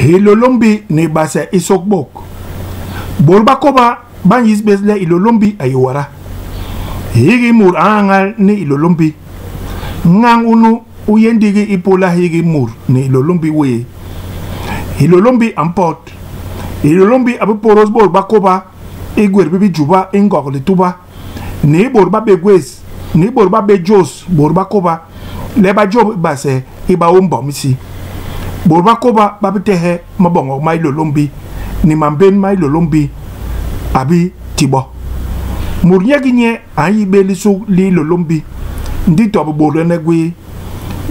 Ilolombi ni basa isokbok. Borba koba ban yisbesle ilolombi ayuwara. Higi mur angal ni ilolombi. Ngang unu uyendigi ipola higi mur ni ilolombi we. Ilolombi ampot. Ilolombi abu poros borba koba igwer bibi juba ingok le tuba. Ni borba begwes. Ni borba bejos borba koba. Leba job base iba umbomisi. Borba koba babitehe mabongo mai lolombi ni mamben mai lolombi abi tibo murnya ginye ayi belisu li lolombi ndi to bordo negwe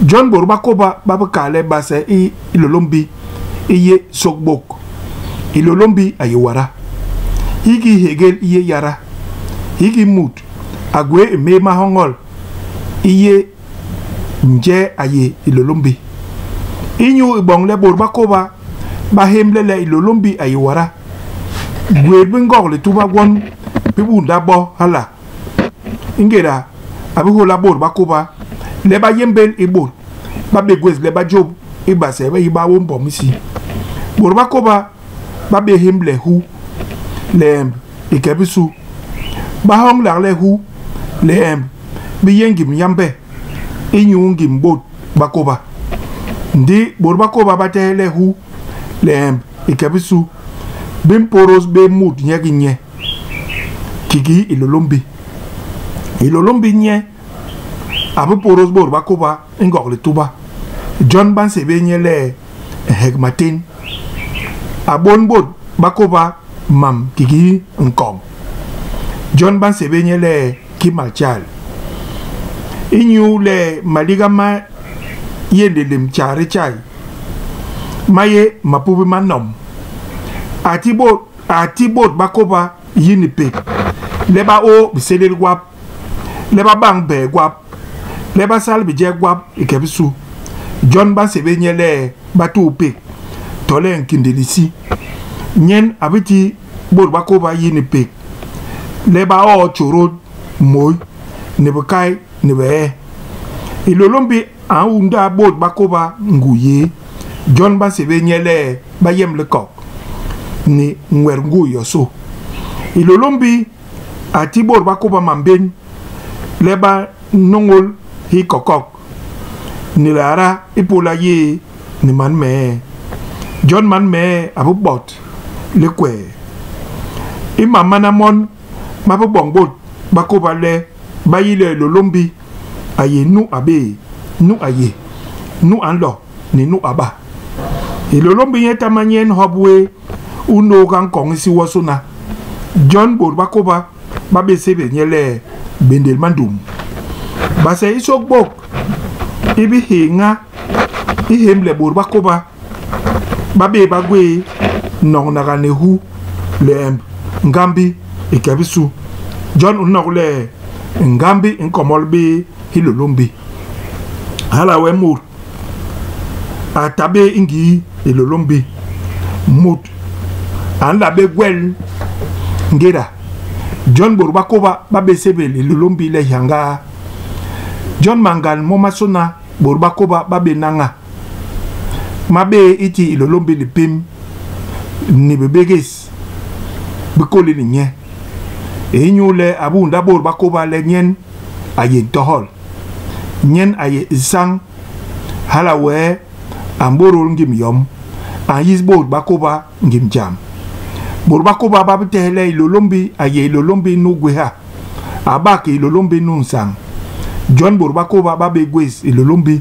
John borba koba babakale base i lolombi iye sokbok ilolombi ayewara higi hegel iye yara higi mut agwe me mahongol iye nje aye ilolombi inyu ibong le borba koba ba hemle le ilolombi ayiwara gwe bingok le tuba gon pibu ndabo hala ingera abiho la borba koba le ba yembel ibor ba begwez le ba job iba se ba iba wombo misi borba koba ba be hemle hu lem ikebisu ba hong la le hu lem bi yengim yambe inyu ngim bot bakoba ndi borba koba batele hu lem ikebisu bim poros be mut nyagi nye kigi ilolombi nye abu poros borba koba ingok le tuba John ban sebe nye le hegmatin abon bot bakoba mam kigi nkong John ban sebe nye le kimalchal inyu le maligama yende lim chare chai maye mapubi manom atibot bakoba yinipe leba o biselel gwap leba bang be gwap leba sal bije gwap ikebisu John ban sebe nyele batu pe tole nkindelisi nyen abiti bot bakoba yinipe leba o choro moy nebukai nebe ilolombi an unda bot bakoba nguye John ban sebe nyele bayem le kok ni ngwer ngu yoso ilolombi ati bot bakoba mamben leba nongol hi kokok ni lara ipola ye ni man me John man me abu bot le kwe imama na mon mabu bongbot bakoba le bayile lolombi aye nu abe nu aye nu anlo ni nu aba ilolombi yeta manyen hobwe uno kan kong si wasuna John borba koba babe sebe nyele bendel mandum base isokbok ibi hinga ihemle borba koba babe bagwe nong nagane hu lem ngambi ikebisu John unokle ngambi inkomolbi ilolombi hala we mur atabe ingi ilolombi mut anda be gwel ngera John borba koba babe sebe ilolombi le yanga John mangal momasuna borba koba babe nanga mabe iti ilolombi lipim ni bebeges bikoli ni nye enyule abunda borba koba le nyen aye tohol nyen aye isang hala we amboro ngim yom ayis bot bakoba ngim jam bor bakoba babtele ilolombi aye ilolombi nu gweha abak ilolombi nu sang John bor bakoba babe gwes ilolombi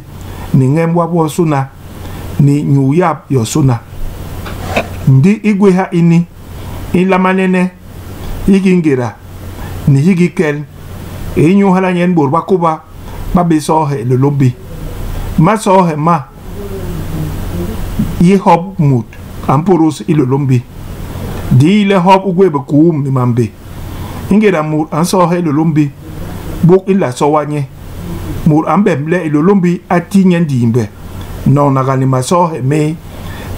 ni ngem wabo suna ni nyuyap yosuna ndi igweha ini ilamanene igingera ni higikel enyu hala nyen bor bakoba babe sohe ilolombi ma sohe ma ye hop mut amporos ilolombi di le hop ugwe be kum ni mambe ingera mur an sohe ilolombi bok illa sowanye mur ambemle ilolombi ati nyendi imbe no nagani ma sohe me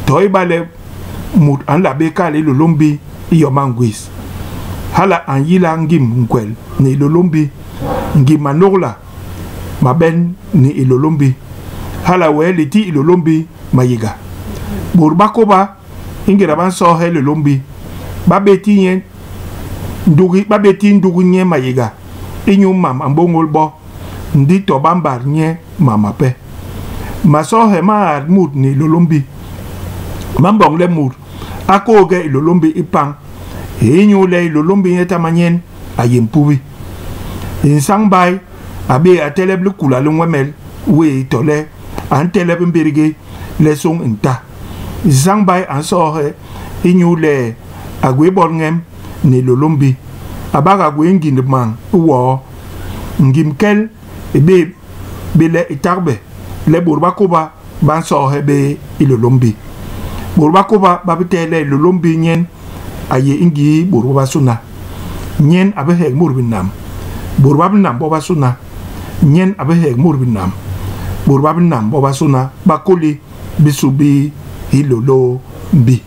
toy bale mut an la be kale ilolombi iyo mangwis hala an yila ngim nkwel ni ilolombi ngima nogla maben ni ilolombi hala we liti ilolombi mayiga borba koba ingira ban so he lolombi ba beti yen ndugi ba beti ndugu nye mayiga inyu mam ambongol bo ndi to bambar nye mama pe maso he ma mut ni lolombi mambong le mut akoge lolombi ipang inyu le lolombi yeta manyen ayempubi insang bay abe ateleb le kula le wemel we tole an teleb mbirige le song inta insang bay an so he inyu le agwe borngem ni lolombi abaga gwe ngindman wo ngimkel ebe bele itarbe le borba koba ban so he be ilolombi borba koba babitele lolombi nyen aye ingi borba suna nyen abe he murbinam borba binam boba suna nyen abe he murbinam borba binam boba suna bakoli bisubi ilolo bi